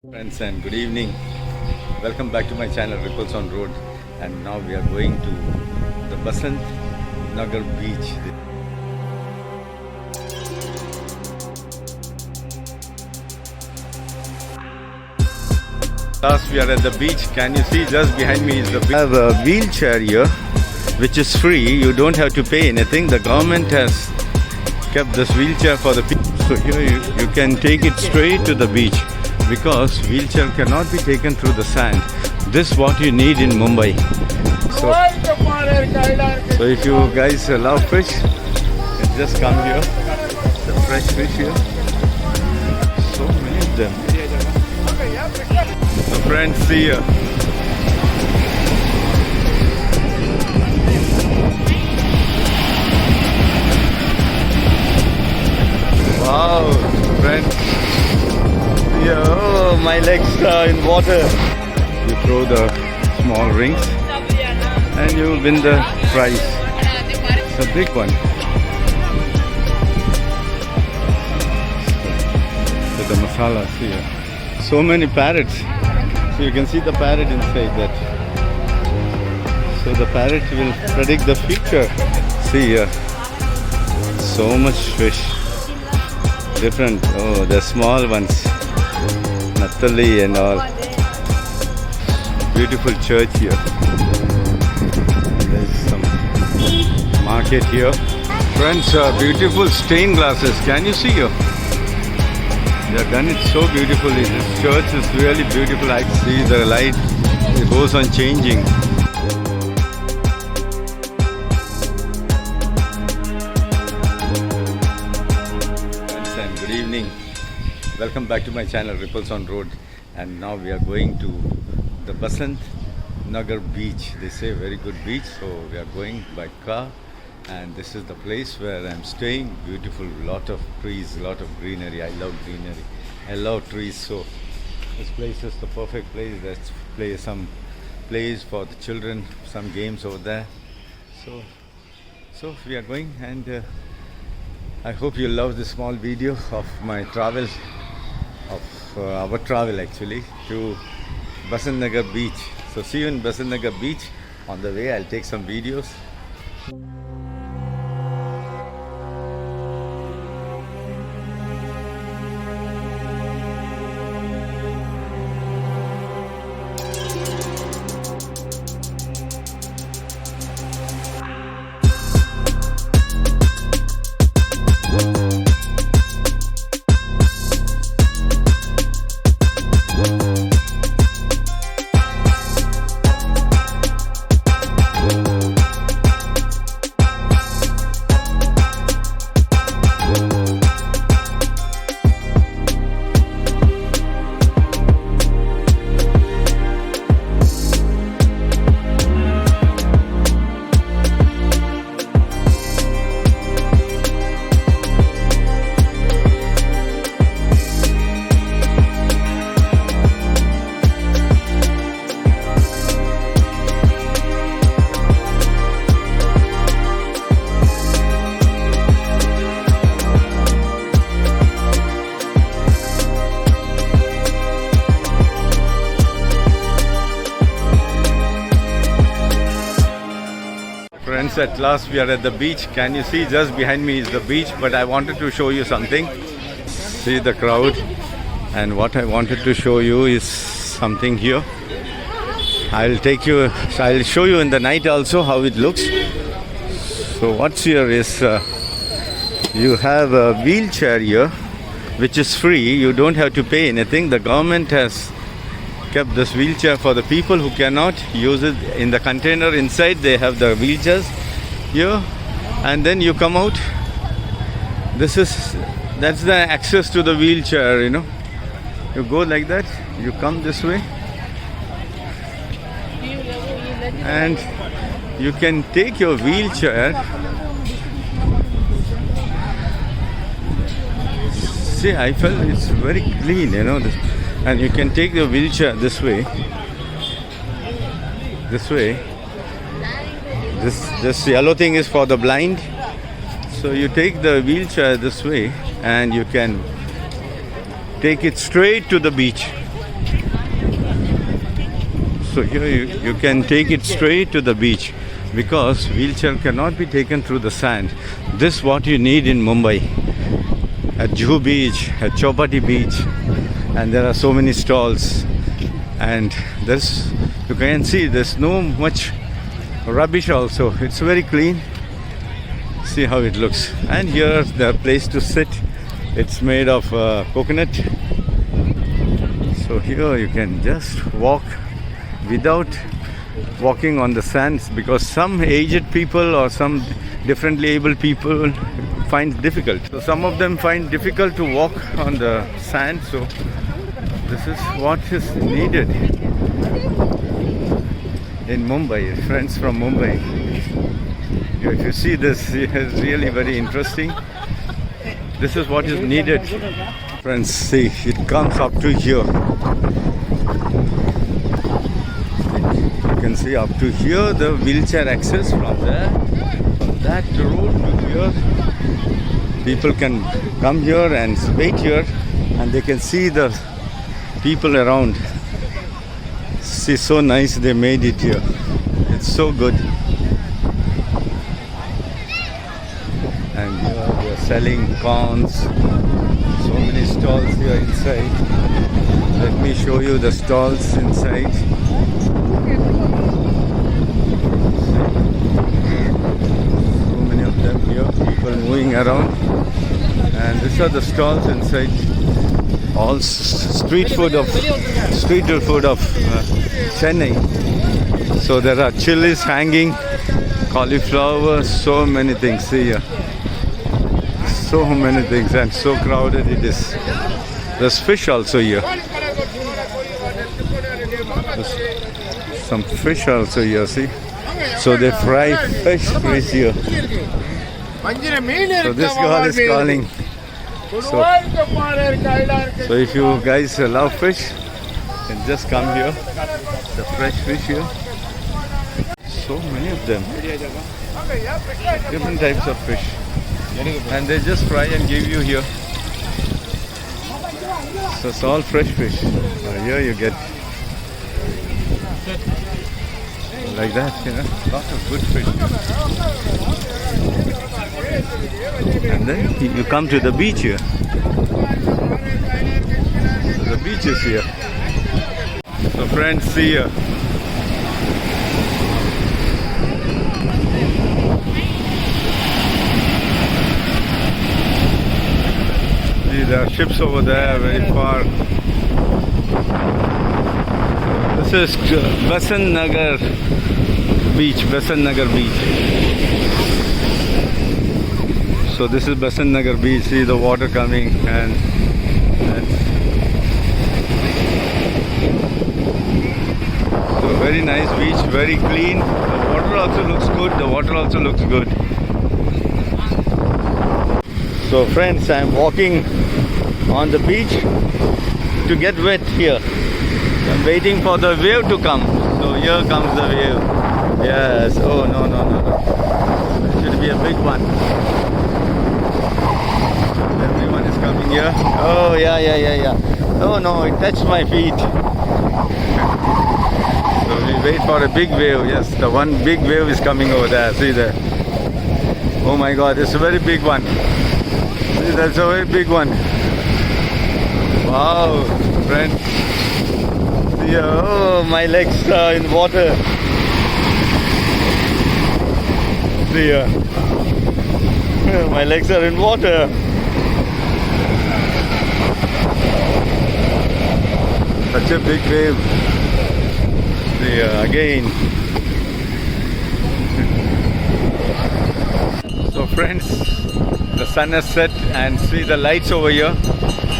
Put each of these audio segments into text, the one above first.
Friends, and good evening. Welcome back to my channel Ripples on Road, and now we are going to the Basant Nagar beach. Last we are at the beach. Can you see just behind me is the beach. I have a wheelchair here which is free. You don't have to pay anything. The government has kept this wheelchair for the people. So here you can take it straight to the beach, because wheelchair cannot be taken through the sand. This is what you need in Mumbai. So if you guys love fish, then just come here. The fresh fish here. So many of them. So friends, see here. Wow, friends. Yeah, oh, my legs are in water. You throw the small rings and you will win the prize. It's a big one. So the masala, see here. So many parrots. So you can see the parrot inside that. So the parrot will predict the future. See here. So much fish. Different. Oh, the small ones. Natali and all. Beautiful church here. There's some market here. Friends, beautiful stained glasses. Can you see here? They have done it so beautifully. This church is really beautiful. I see the light. It goes on changing. Friends, and good evening. Welcome back to my channel Ripples on Road, and now we are going to the Basant Nagar beach. They say very good beach, so we are going by car, and this is the place where I'm staying. Beautiful, lot of trees, lot of greenery. I love greenery. I love trees, so this place is the perfect place. Let's play some plays for the children, some games over there. So we are going, and I hope you love this small video of my travel, of our travel actually to Basant Nagar beach. So see you in Basant Nagar beach. On the way I'll take some videos. Friends, at last we are at the beach. Can you see just behind me is the beach, but I wanted to show you something. See the crowd, and what I wanted to show you is something here. I'll show you in the night also how it looks. So what's here is you have a wheelchair here which is free. You don't have to pay anything. The government has kept this wheelchair for the people who cannot use it. In the container inside they have the wheelchairs here, and then you come out. That's the access to the wheelchair, you know. You go like that, you come this way, and you can take your wheelchair. See, I felt it's very clean, you know, and you can take the wheelchair this way. This yellow thing is for the blind. So you take the wheelchair this way and you can take it straight to the beach. So here you can take it straight to the beach because wheelchair cannot be taken through the sand. This is what you need in Mumbai. At Juhu Beach, at Chowpatty Beach, and there are so many stalls. And there's, you can see there's no much rubbish also. It's very clean. See how it looks. And here the place to sit. It's made of coconut. So here you can just walk without walking on the sands because some aged people or some differently able people find it difficult. So some of them find difficult to walk on the sand. So this is what is needed in Mumbai. Friends from Mumbai, if you see this, it's really very interesting. This is what is needed. Friends, see, it comes up to here. You can see up to here the wheelchair access from there. From that road to here. People can come here and wait here and they can see the people around. See, so nice they made it here. It's so good. And here they are selling corns. So many stalls here inside. Let me show you the stalls inside. So many of them here, people moving around. And these are the stalls inside. All street food of Chennai. So there are chilies hanging, cauliflower, so many things. See here. So many things and so crowded it is. There's fish also here. There's some fish also here, see. So they fry fish here. So this girl is calling. So if you guys love fish, then just come here. The fresh fish here. So many of them. Different types of fish. And they just fry and give you here. So it's all fresh fish. Here you get like that, you know, lots of good fish. And then you come to the beach here. So the beach is here. So friends, see here. There are ships over there very far. This is Besant Nagar Beach, Besant Nagar Beach. So this is Besant Nagar Beach. See the water coming and so very nice beach, very clean. The water also looks good. The water also looks good. So friends, I'm walking on the beach to get wet here. I'm waiting for the wave to come. So here comes the wave. Yes. Oh no. It should be a big one. Everyone is coming here. Oh yeah. Oh no, it touched my feet. So we wait for a big wave. Yes, the one big wave is coming over there. See there. Oh my God, it's a very big one. See, that's a very big one. Wow, friends. See, oh, my legs are in water. See, my legs are in water. Such a big wave. See, again. So, friends, the sun has set and see the lights over here.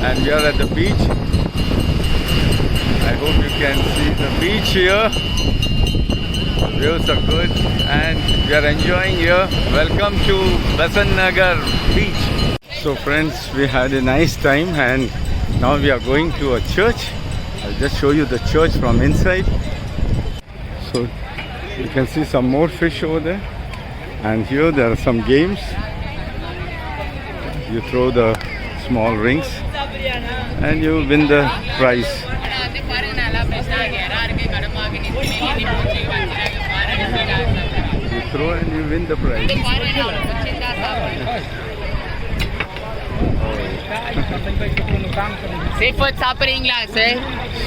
And we are at the beach. I hope you can see the beach here. The views are good and we are enjoying here. Welcome to Besant Nagar Beach. So friends, we had a nice time and now we are going to a church. I'll just show you the church from inside. So you can see some more fish over there. And here there are some games. You throw the small rings and you win the prize. You throw and you win the prize. Seafood sapering glass, eh?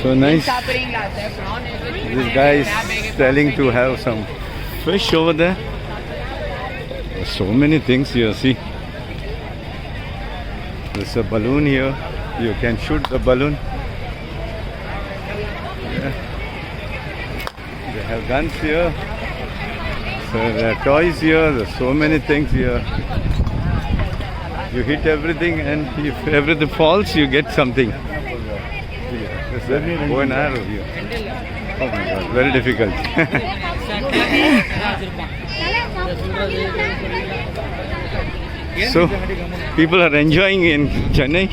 So nice. Sapering glass, eh? Prawn is This guy is telling to have some fish over there. There's so many things here, see. There's a balloon here. You can shoot the balloon. Yeah. They have guns here. So there are toys here. There's so many things here. You hit everything, and if everything falls, you get something. There's a bow and arrow here. Oh my God, very difficult. So, people are enjoying in Chennai,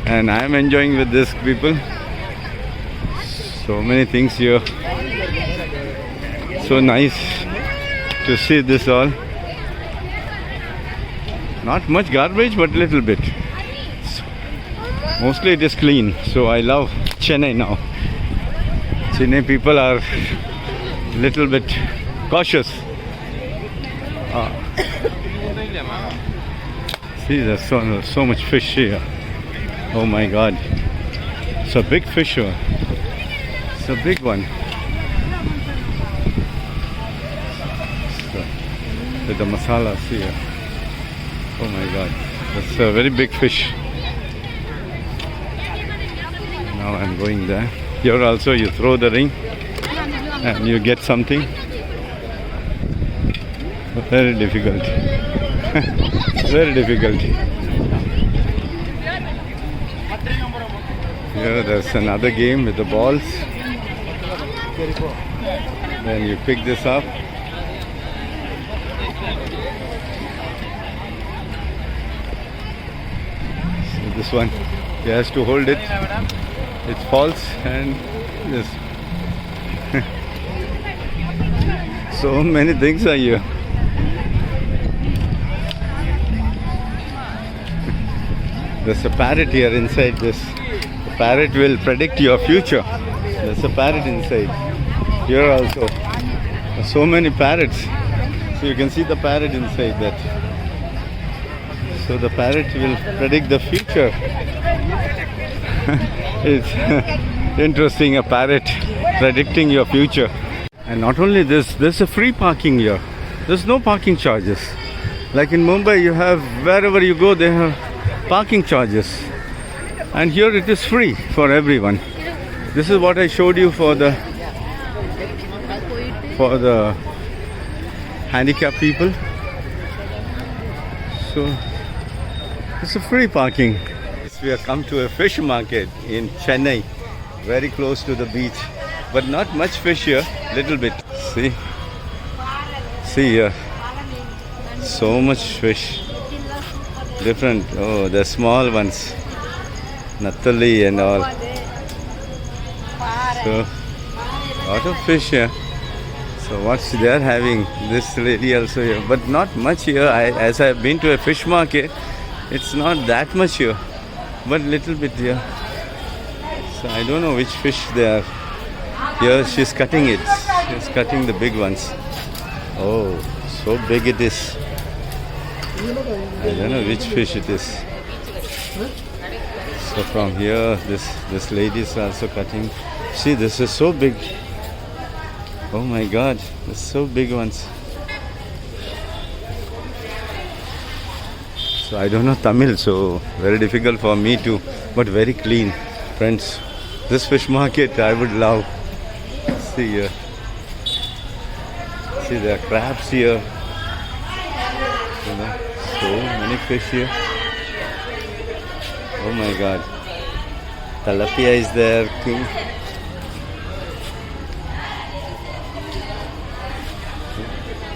and I am enjoying with these people. So many things here. So nice to see this all. Not much garbage, but little bit. Mostly it is clean. So I love Chennai now. Chennai people are little bit cautious. See, there's so much fish here. Oh my God. It's a big fish here. It's a big one. So, with the masalas here. Oh my God. That's a very big fish. Now I'm going there. Here also you throw the ring and you get something. Very difficult. Very difficult. Here there's another game with the balls. Then you pick this up. So this one, he has to hold it. It falls and this. So many things are here. There's a parrot here inside this. The parrot will predict your future. There's a parrot inside. Here also. There's so many parrots. So you can see the parrot inside that. So the parrot will predict the future. It's interesting, a parrot predicting your future. And not only this, there's a free parking here. There's no parking charges. Like in Mumbai, you have, wherever you go, they have parking charges. And here it is free for everyone. This is what I showed you for the handicapped people. So it's a free parking. We have come to a fish market in Chennai, very close to the beach, but not much fish here, little bit. See here, so much fish, different. Oh, the small ones, Nattali and all. So, lot of fish here. So what's they are having? This lady also here, but not much here. As I've been to a fish market, it's not that much here. But little bit here. So I don't know which fish they are. Here she's cutting it. She's cutting the big ones. Oh, so big it is. I don't know which fish it is. So from here, this lady is also cutting. See, this is so big. Oh my God, there's so big ones. So I don't know Tamil, so very difficult for me to, but very clean. Friends, this fish market I would love. See here. See, there are crabs here. You know, so many fish here. Oh my God. Tilapia is there. King.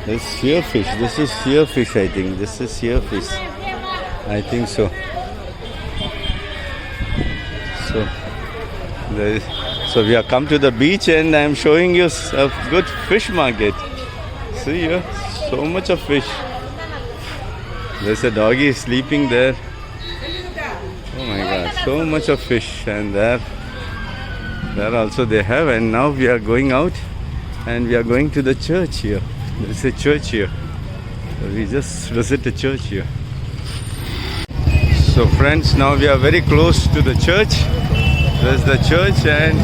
This is spearfish. This is spearfish, I think. This is spearfish. I think so. So we have come to the beach and I am showing you a good fish market. See here, so much of fish. There's a doggy sleeping there. Oh my God, so much of fish and there. There also they have, and now we are going out and we are going to the church here. There is a church here. So we just visit the church here. So friends, now we are very close to the church. There's the church, and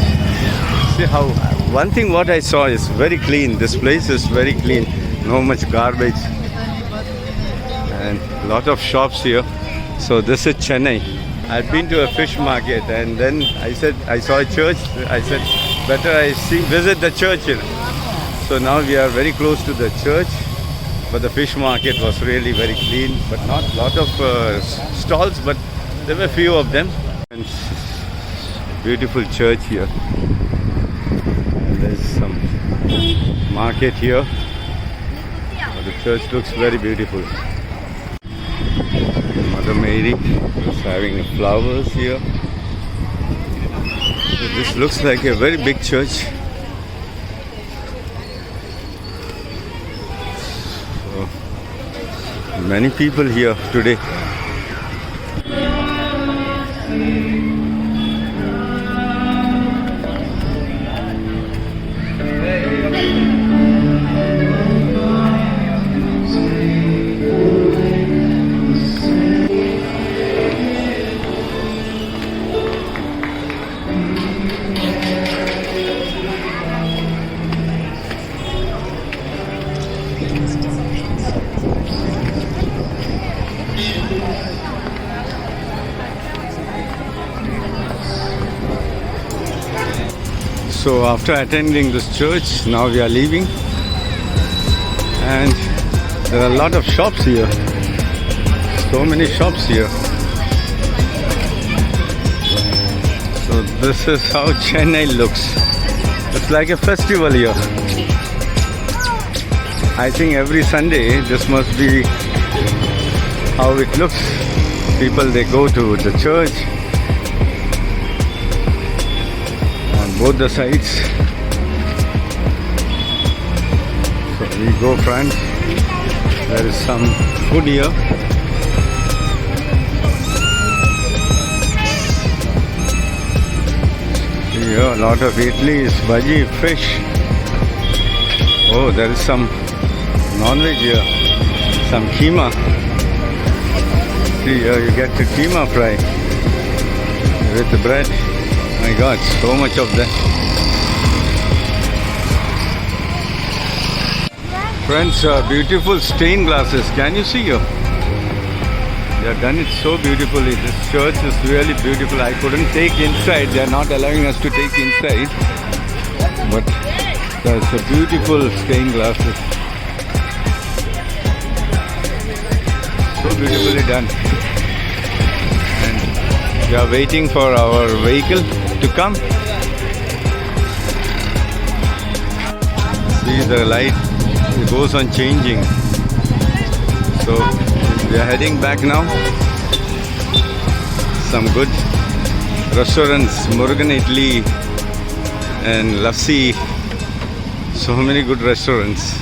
see how, one thing what I saw is very clean. This place is very clean. No much garbage. And lot of shops here. So this is Chennai. I've been to a fish market, and then I said, I saw a church. I said, better I visit the church here. So now we are very close to the church. But the fish market was really very clean, but not lot of stalls, but there were few of them. And beautiful church here. And there's some market here. But the church looks very beautiful. Mother Mary is having flowers here. So this looks like a very big church. So many people here today. So after attending this church, now we are leaving, and there are a lot of shops here. So many shops here. So this is how Chennai looks. It's like a festival here. I think every Sunday this must be how it looks. People, they go to the church on both the sides. So we go, friends. There is some food here. Here a lot of idlis, bhaji, fish. Oh, there is some non-veg here. Some keema. See here you get the keema fry with the bread. My God, so much of that. Friends, beautiful stained glasses. Can you see here? They have done it so beautifully. This church is really beautiful. I couldn't take inside. They are not allowing us to take inside. But there's a beautiful stained glasses. So beautifully done. And we are waiting for our vehicle to come. See the light, it goes on changing. So we are heading back now. Some good restaurants, Murugan Idli and Lassi. So many good restaurants.